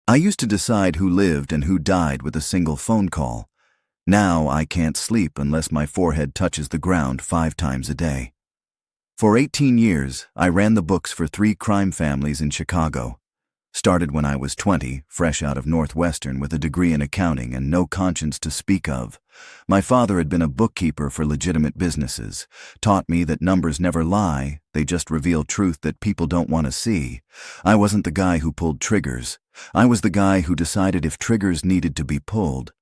I used to decide who lived and who died with a single phone call. Now I can't sleep unless my forehead touches the ground 5 times a day. For 18 years, I ran the books for 3 crime families in Chicago. Started when I was 20, fresh out of Northwestern with a degree in accounting and no conscience to speak of. My father had been a bookkeeper for legitimate businesses, taught me that numbers never lie, they just reveal truth that people don't want to see. I wasn't the guy who pulled triggers. I was the guy who decided if triggers needed to be pulled.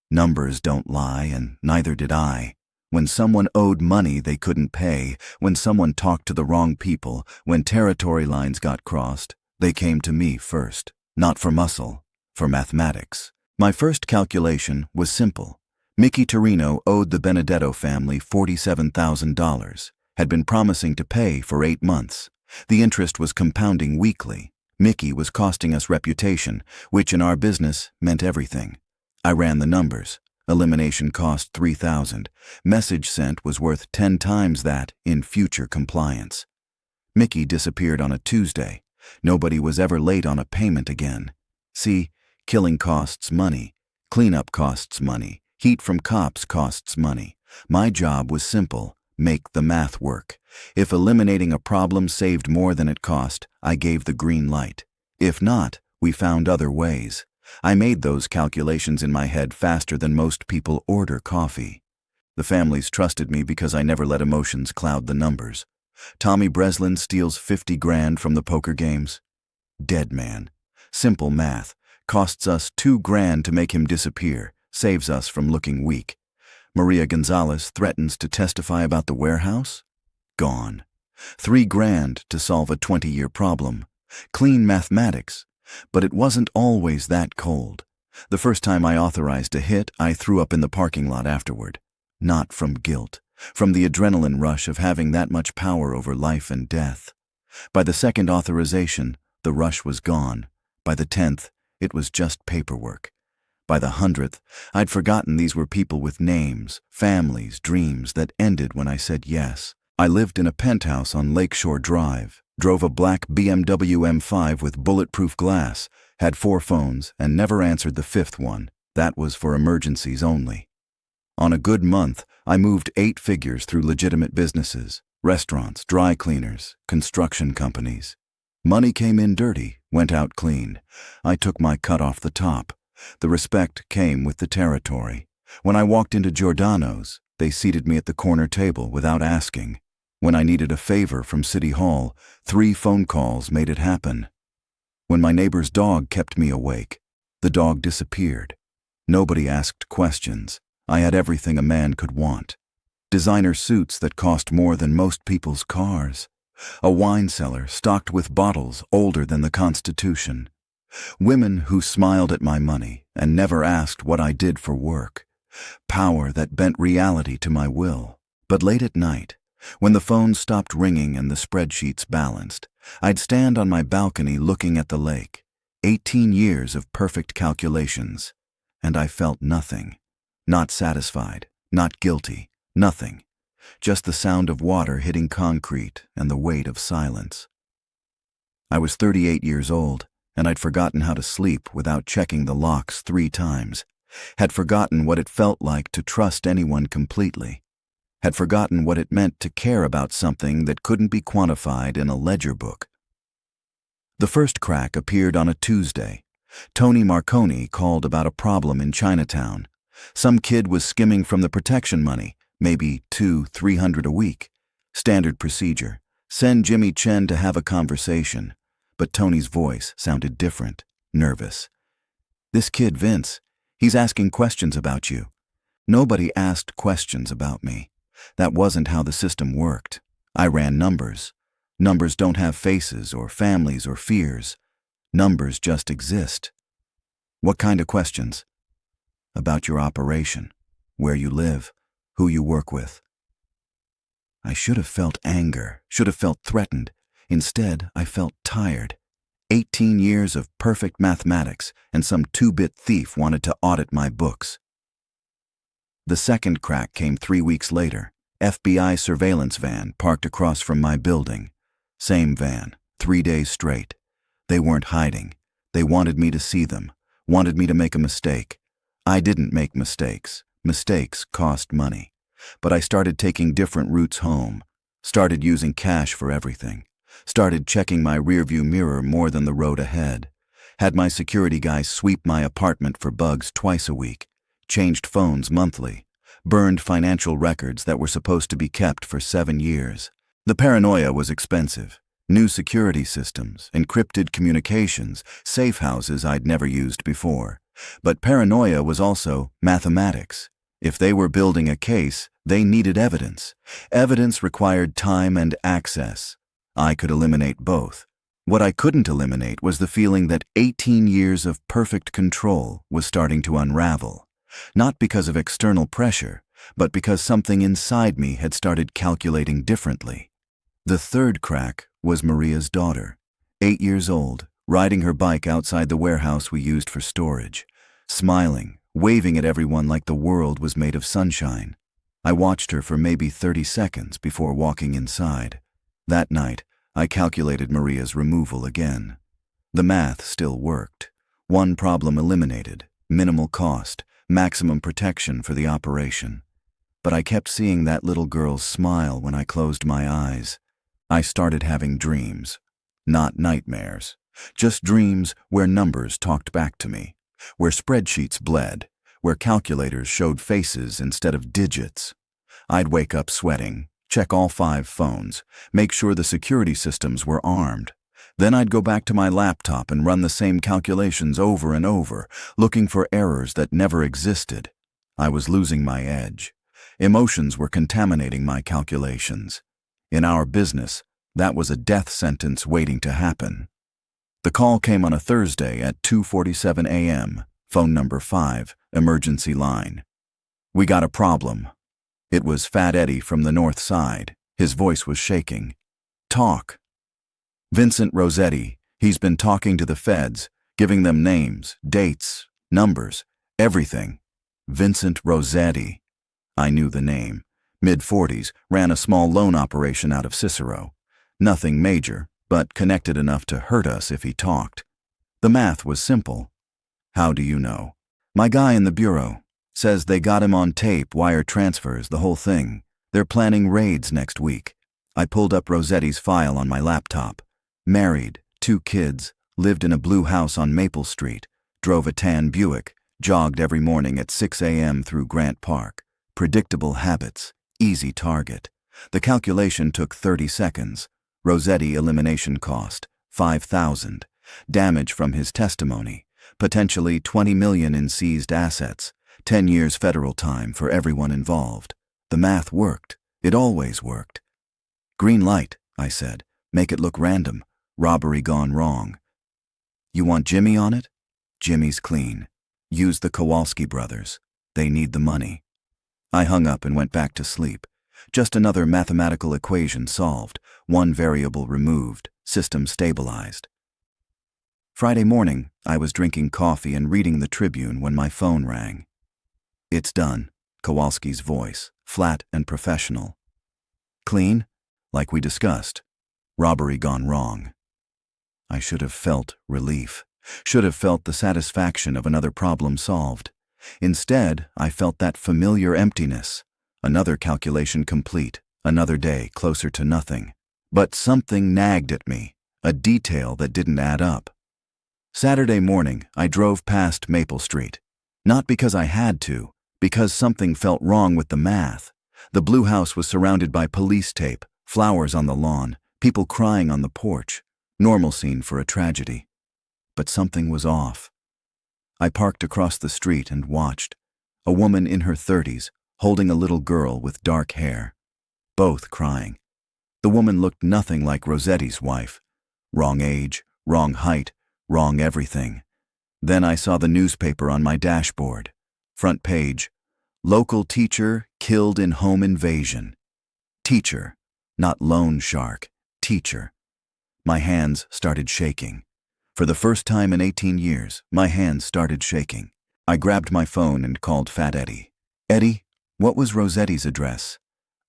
Numbers don't lie, and neither did I. When someone owed money they couldn't pay, when someone talked to the wrong people, when territory lines got crossed, they came to me first. Not for muscle, for mathematics. My first calculation was simple. Mickey Torino owed the Benedetto family $47,000, had been promising to pay for 8 months. The interest was compounding weekly. Mickey was costing us reputation, which in our business meant everything. I ran the numbers. Elimination cost $3,000. Message sent was worth 10 times that in future compliance. Mickey disappeared on a Tuesday. Nobody was ever late on a payment again. See, killing costs money. Cleanup costs money. Heat from cops costs money. My job was simple. Make the math work. If eliminating a problem saved more than it cost, I gave the green light. If not, we found other ways. I made those calculations in my head faster than most people order coffee. The families trusted me because I never let emotions cloud the numbers. Tommy Breslin steals 50 grand from the poker games. Dead man. Simple math. Costs us 2 grand to make him disappear. Saves us from looking weak. Maria Gonzalez threatens to testify about the warehouse. Gone. 3 grand to solve a 20-year problem. Clean mathematics. But it wasn't always that cold. The first time I authorized a hit, I threw up in the parking lot afterward. Not from guilt. From the adrenaline rush of having that much power over life and death. By the second authorization, the rush was gone. By the 10th, it was just paperwork. By the 100th, I'd forgotten these were people with names, families, dreams that ended when I said yes. I lived in a penthouse on Lakeshore Drive, drove a black BMW M5 with bulletproof glass, had 4 phones, and never answered the 5th one. That was for emergencies only. On a good month, I moved 8 figures through legitimate businesses, restaurants, dry cleaners, construction companies. Money came in dirty, went out clean. I took my cut off the top. The respect came with the territory. When I walked into Giordano's, they seated me at the corner table without asking. When I needed a favor from City Hall, 3 phone calls made it happen. When my neighbor's dog kept me awake, the dog disappeared. Nobody asked questions. I had everything a man could want. Designer suits that cost more than most people's cars. A wine cellar stocked with bottles older than the Constitution. Women who smiled at my money and never asked what I did for work. Power that bent reality to my will. But late at night, when the phone stopped ringing and the spreadsheets balanced, I'd stand on my balcony looking at the lake. 18 years of perfect calculations. And I felt nothing. Not satisfied, not guilty, nothing. Just the sound of water hitting concrete and the weight of silence. I was 38 years old, and I'd forgotten how to sleep without checking the locks 3 times. Had forgotten what it felt like to trust anyone completely. Had forgotten what it meant to care about something that couldn't be quantified in a ledger book. The first crack appeared on a Tuesday. Tony Marconi called about a problem in Chinatown. Some kid was skimming from the protection money, maybe $200-300 a week. Standard procedure. Send Jimmy Chen to have a conversation. But Tony's voice sounded different, nervous. This kid, Vince, he's asking questions about you. Nobody asked questions about me. That wasn't how the system worked. I ran numbers. Numbers don't have faces or families or fears. Numbers just exist. What kind of questions? About your operation, where you live, who you work with. I should have felt anger, should have felt threatened. Instead, I felt tired. 18 years of perfect mathematics, and some 2-bit thief wanted to audit my books. The second crack came 3 weeks later. FBI surveillance van parked across from my building. Same van, 3 days straight. They weren't hiding. They wanted me to see them, wanted me to make a mistake. I didn't make mistakes. Mistakes cost money. But I started taking different routes home, started using cash for everything, started checking my rearview mirror more than the road ahead, had my security guys sweep my apartment for bugs twice a week, changed phones monthly, burned financial records that were supposed to be kept for 7 years. The paranoia was expensive. New security systems, encrypted communications, safe houses I'd never used before. But paranoia was also mathematics. If they were building a case, they needed evidence. Evidence required time and access. I could eliminate both. What I couldn't eliminate was the feeling that 18 years of perfect control was starting to unravel. Not because of external pressure, but because something inside me had started calculating differently. The third crack was Maria's daughter, 8 years old, riding her bike outside the warehouse we used for storage, smiling, waving at everyone like the world was made of sunshine. I watched her for maybe 30 seconds before walking inside. That night, I calculated Maria's removal again. The math still worked. One problem eliminated, minimal cost, maximum protection for the operation. But I kept seeing that little girl's smile when I closed my eyes. I started having dreams. Not nightmares. Just dreams where numbers talked back to me, where spreadsheets bled, where calculators showed faces instead of digits. I'd wake up sweating, check all 5 phones, make sure the security systems were armed. Then I'd go back to my laptop and run the same calculations over and over, looking for errors that never existed. I was losing my edge. Emotions were contaminating my calculations. In our business, that was a death sentence waiting to happen. The call came on a Thursday at 2:47 a.m., phone number 5, emergency line. We got a problem. It was Fat Eddie from the north side. His voice was shaking. Talk. Vincent Rosetti, he's been talking to the feds, giving them names, dates, numbers, everything. Vincent Rosetti. I knew the name. Mid-40s, ran a small loan operation out of Cicero. Nothing major, but connected enough to hurt us if he talked. The math was simple. How do you know? My guy in the bureau says they got him on tape, wire transfers, the whole thing. They're planning raids next week. I pulled up Rosetti's file on my laptop. Married, 2 kids, lived in a blue house on Maple Street, drove a tan Buick, jogged every morning at 6 a.m. through Grant Park. Predictable habits. Easy target. The calculation took 30 seconds. Rosetti elimination cost, $5,000. Damage from his testimony. Potentially $20 million in seized assets. 10 years federal time for everyone involved. The math worked. It always worked. Green light, I said. Make it look random. Robbery gone wrong. You want Jimmy on it? Jimmy's clean. Use the Kowalski brothers. They need the money. I hung up and went back to sleep. Just another mathematical equation solved, one variable removed, system stabilized. Friday morning, I was drinking coffee and reading the Tribune when my phone rang. It's done, Kowalski's voice, flat and professional. Clean? Like we discussed. Robbery gone wrong. I should have felt relief, should have felt the satisfaction of another problem solved. Instead, I felt that familiar emptiness. Another calculation complete, another day closer to nothing. But something nagged at me, a detail that didn't add up. Saturday morning, I drove past Maple Street. Not because I had to, because something felt wrong with the math. The blue house was surrounded by police tape, flowers on the lawn, people crying on the porch. Normal scene for a tragedy. But something was off. I parked across the street and watched. A woman in her 30s, holding a little girl with dark hair. Both crying. The woman looked nothing like Rosetti's wife. Wrong age, wrong height, wrong everything. Then I saw the newspaper on my dashboard. Front page. Local teacher killed in home invasion. Teacher, not loan shark, teacher. My hands started shaking. For the first time in 18 years, my hands started shaking. I grabbed my phone and called Fat Eddie. Eddie, what was Rosetti's address?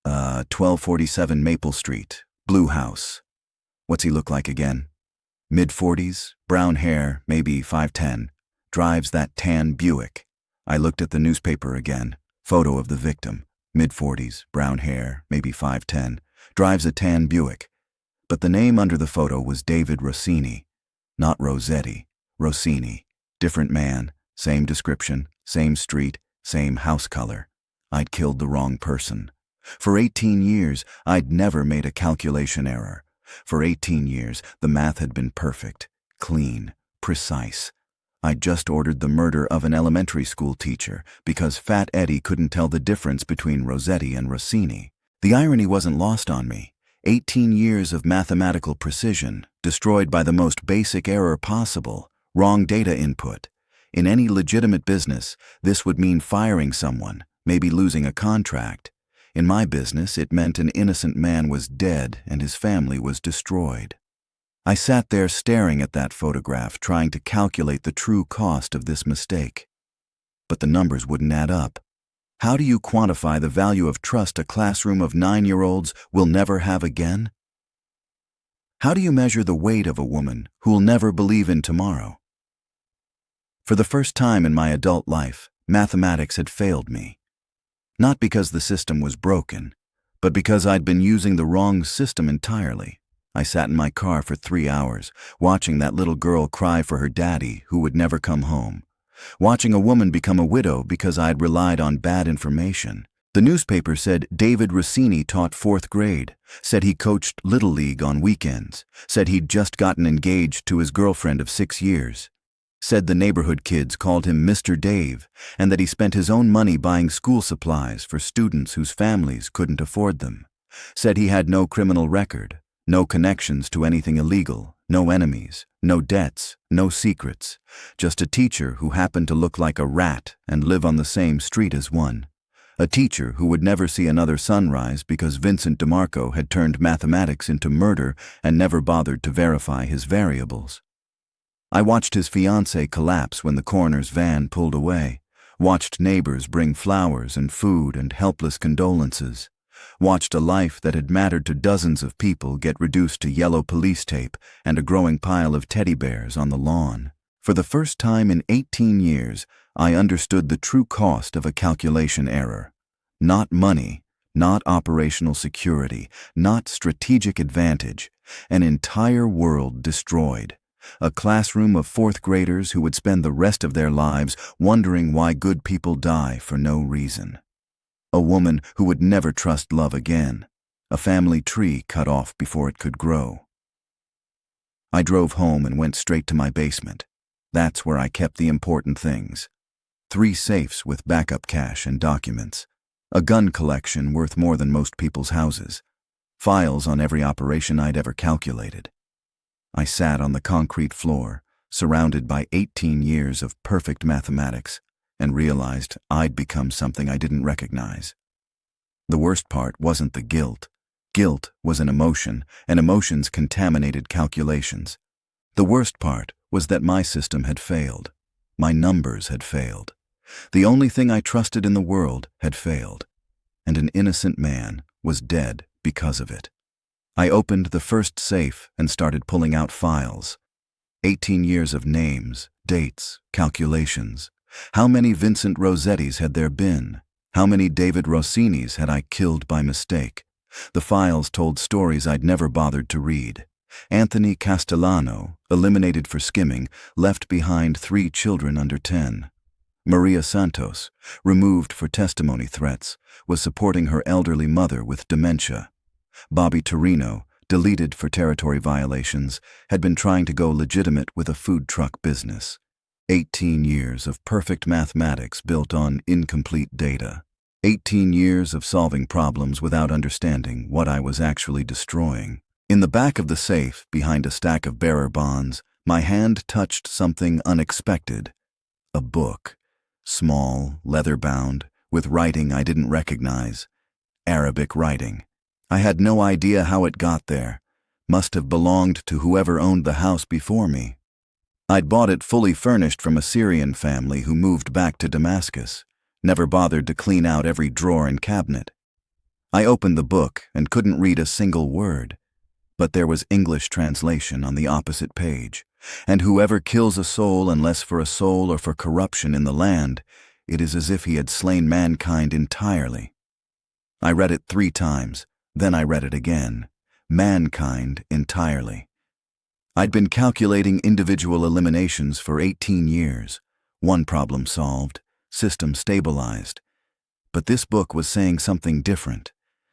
1247 Maple Street, Blue House. What's he look like again? Mid-40s, brown hair, maybe 5'10", drives that tan Buick. I looked at the newspaper again. Photo of the victim. Mid-40s, brown hair, maybe 5'10", drives a tan Buick. But the name under the photo was David Rossini. Not Rosetti. Rossini. Different man, same description, same street, same house color. I'd killed the wrong person. For 18 years, I'd never made a calculation error. For 18 years, the math had been perfect, clean, precise. I'd just ordered the murder of an elementary school teacher because Fat Eddie couldn't tell the difference between Rosetti and Rossini. The irony wasn't lost on me. 18 years of mathematical precision, destroyed by the most basic error possible, wrong data input. In any legitimate business, this would mean firing someone, maybe losing a contract. In my business, it meant an innocent man was dead and his family was destroyed. I sat there staring at that photograph, trying to calculate the true cost of this mistake. But the numbers wouldn't add up. How do you quantify the value of trust a classroom of 9-year-olds will never have again? How do you measure the weight of a woman who'll never believe in tomorrow? For the first time in my adult life, mathematics had failed me. Not because the system was broken, but because I'd been using the wrong system entirely. I sat in my car for 3 hours, watching that little girl cry for her daddy who would never come home. Watching a woman become a widow because I'd relied on bad information. The newspaper said David Rossini taught 4th grade, said he coached Little League on weekends, said he'd just gotten engaged to his girlfriend of 6 years, said the neighborhood kids called him Mr. Dave, and that he spent his own money buying school supplies for students whose families couldn't afford them, said he had no criminal record, no connections to anything illegal, no enemies, no debts, no secrets, just a teacher who happened to look like a rat and live on the same street as one. A teacher who would never see another sunrise because Vincent DeMarco had turned mathematics into murder and never bothered to verify his variables. I watched his fiancée collapse when the coroner's van pulled away, watched neighbors bring flowers and food and helpless condolences, watched a life that had mattered to dozens of people get reduced to yellow police tape and a growing pile of teddy bears on the lawn. For the first time in 18 years, I understood the true cost of a calculation error. Not money, not operational security, not strategic advantage, an entire world destroyed. A classroom of 4th graders who would spend the rest of their lives wondering why good people die for no reason. A woman who would never trust love again. A family tree cut off before it could grow. I drove home and went straight to my basement. That's where I kept the important things. 3 safes with backup cash and documents. A gun collection worth more than most people's houses. Files on every operation I'd ever calculated. I sat on the concrete floor, surrounded by 18 years of perfect mathematics, and realized I'd become something I didn't recognize. The worst part wasn't the guilt. Guilt was an emotion, and emotions contaminated calculations. The worst part was that my system had failed. My numbers had failed. The only thing I trusted in the world had failed, and an innocent man was dead because of it. I opened the first safe and started pulling out files. 18 years of names, dates, calculations. How many Vincent Rosettis had there been? How many David Rossinis had I killed by mistake? The files told stories I'd never bothered to read. Anthony Castellano, eliminated for skimming, left behind 3 children under 10. Maria Santos, removed for testimony threats, was supporting her elderly mother with dementia. Bobby Torino, deleted for territory violations, had been trying to go legitimate with a food truck business. 18 years of perfect mathematics built on incomplete data. 18 years of solving problems without understanding what I was actually destroying. In the back of the safe, behind a stack of bearer bonds, my hand touched something unexpected. A book. Small, leather-bound, with writing I didn't recognize. Arabic writing. I had no idea how it got there. Must have belonged to whoever owned the house before me. I'd bought it fully furnished from a Syrian family who moved back to Damascus, never bothered to clean out every drawer and cabinet. I opened the book and couldn't read a single word. But there was English translation on the opposite page. And whoever kills a soul unless for a soul or for corruption in the land, it is as if he had slain mankind entirely. I read it 3 times, then I read it again. Mankind entirely. I'd been calculating individual eliminations for 18 years. One problem solved, system stabilized. But this book was saying something different,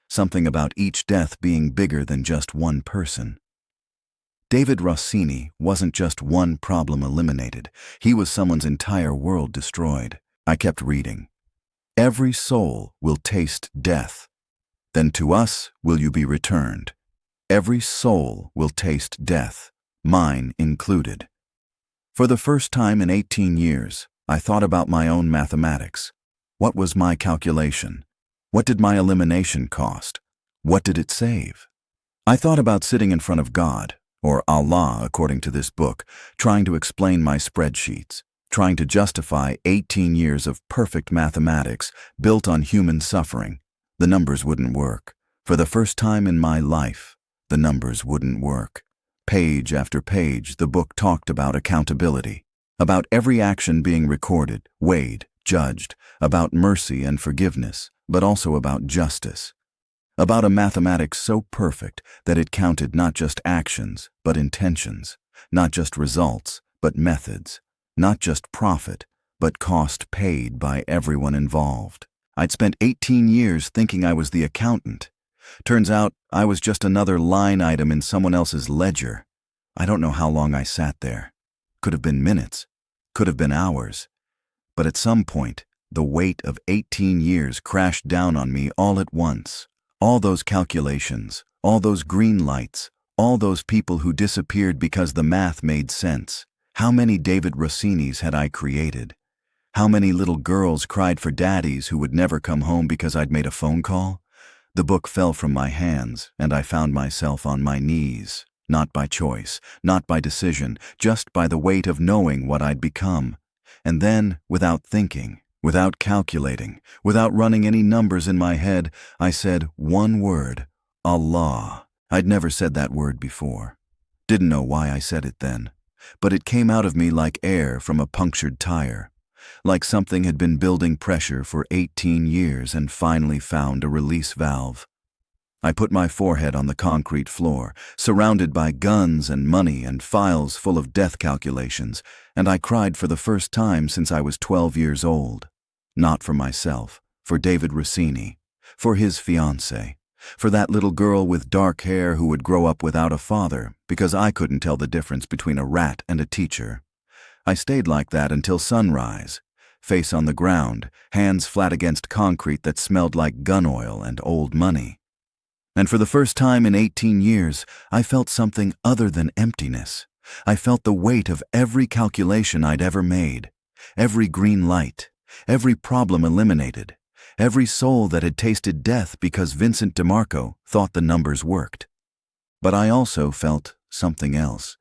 something about each death being bigger than just one person. David Rossini wasn't just one problem eliminated, he was someone's entire world destroyed. I kept reading. Every soul will taste death. Then to us will you be returned. Every soul will taste death, mine included. For the first time in 18 years, I thought about my own mathematics. What was my calculation? What did my elimination cost? What did it save? I thought about sitting in front of God, or Allah according to this book, trying to explain my spreadsheets, trying to justify 18 years of perfect mathematics built on human suffering. The numbers wouldn't work. For the first time in my life, the numbers wouldn't work. Page after page, the book talked about accountability, about every action being recorded, weighed, judged, about mercy and forgiveness, but also about justice. About a mathematics so perfect that it counted not just actions, but intentions, not just results, but methods, not just profit, but cost paid by everyone involved. I'd spent 18 years thinking I was the accountant. Turns out I was just another line item in someone else's ledger. I don't know how long I sat there. Could have been minutes, could have been hours. But at some point, the weight of 18 years crashed down on me all at once. All those calculations, all those green lights, all those people who disappeared because the math made sense. How many David Rossinis had I created? How many little girls cried for daddies who would never come home because I'd made a phone call? The book fell from my hands, and I found myself on my knees, not by choice, not by decision, just by the weight of knowing what I'd become. And then, without thinking, without calculating, without running any numbers in my head, I said one word, Allah. I'd never said that word before. Didn't know why I said it then, but it came out of me like air from a punctured tire. Like something had been building pressure for 18 years and finally found a release valve. I put my forehead on the concrete floor, surrounded by guns and money and files full of death calculations, and I cried for the first time since I was 12 years old. Not for myself, for David Rossini, for his fiancée, for that little girl with dark hair who would grow up without a father because I couldn't tell the difference between a rat and a teacher. I stayed like that until sunrise, face on the ground, hands flat against concrete that smelled like gun oil and old money. And for the first time in 18 years, I felt something other than emptiness. I felt the weight of every calculation I'd ever made, every green light, every problem eliminated, every soul that had tasted death because Vincent DeMarco thought the numbers worked. But I also felt something else.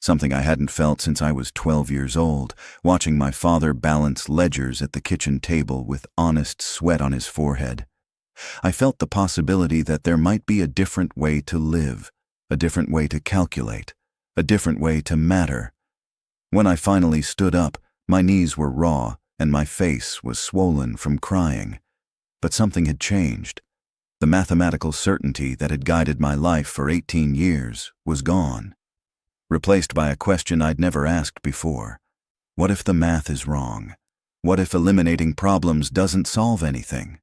Something I hadn't felt since I was 12 years old, watching my father balance ledgers at the kitchen table with honest sweat on his forehead. I felt the possibility that there might be a different way to live, a different way to calculate, a different way to matter. When I finally stood up, my knees were raw and my face was swollen from crying. But something had changed. The mathematical certainty that had guided my life for 18 years was gone, replaced by a question I'd never asked before. What if the math is wrong? What if eliminating problems doesn't solve anything?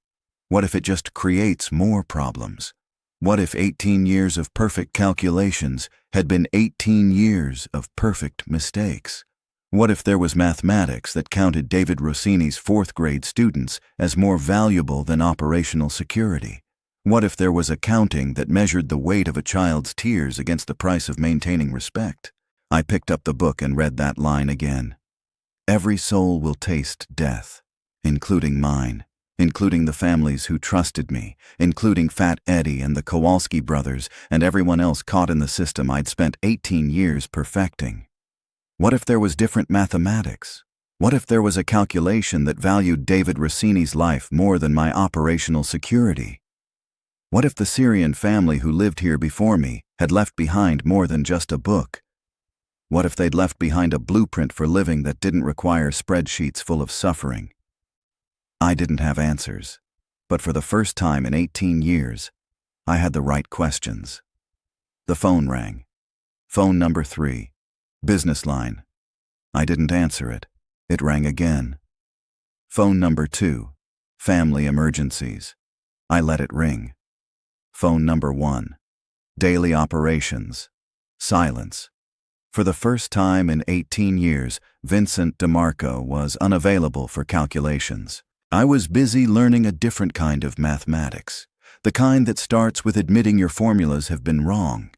What if it just creates more problems? What if 18 years of perfect calculations had been 18 years of perfect mistakes? What if there was mathematics that counted David Rossini's 4th grade students as more valuable than operational security? What if there was accounting that measured the weight of a child's tears against the price of maintaining respect? I picked up the book and read that line again. Every soul will taste death, including mine, including the families who trusted me, including Fat Eddie and the Kowalski brothers and everyone else caught in the system I'd spent 18 years perfecting. What if there was different mathematics? What if there was a calculation that valued David Rossini's life more than my operational security? What if the Syrian family who lived here before me had left behind more than just a book. What if they'd left behind a blueprint for living that didn't require spreadsheets full of suffering? I didn't have answers, but for the first time in 18 years, I had the right questions. The phone rang. Phone number 3. Business line. I didn't answer it. It rang again. Phone number 2. Family emergencies. I let it ring. Phone number 1. Daily operations. Silence. For the first time in 18 years, Vincent DeMarco was unavailable for calculations. I was busy learning a different kind of mathematics, the kind that starts with admitting your formulas have been wrong,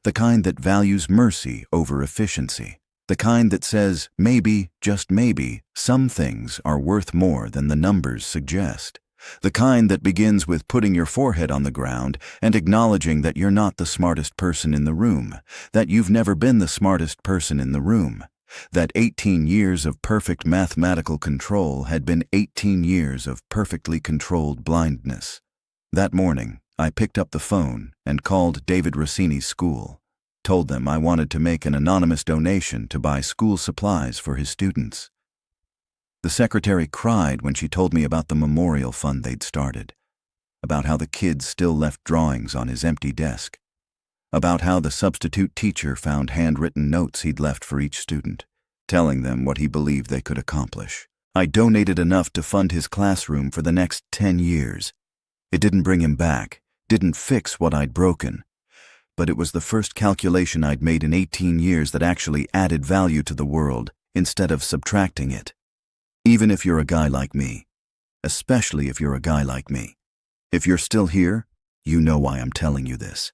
the kind that values mercy over efficiency, the kind that says maybe, just maybe, some things are worth more than the numbers suggest, the kind that begins with putting your forehead on the ground and acknowledging that you're not the smartest person in the room, that you've never been the smartest person in the room, that 18 years of perfect mathematical control had been 18 years of perfectly controlled blindness. That morning, I picked up the phone and called David Rossini's school, told them I wanted to make an anonymous donation to buy school supplies for his students. The secretary cried when she told me about the memorial fund they'd started, about how the kids still left drawings on his empty desk, about how the substitute teacher found handwritten notes he'd left for each student, telling them what he believed they could accomplish. I donated enough to fund his classroom for the next 10 years. It didn't bring him back, didn't fix what I'd broken, but it was the first calculation I'd made in 18 years that actually added value to the world instead of subtracting it. Even if you're a guy like me, especially if you're a guy like me, if you're still here, you know why I'm telling you this.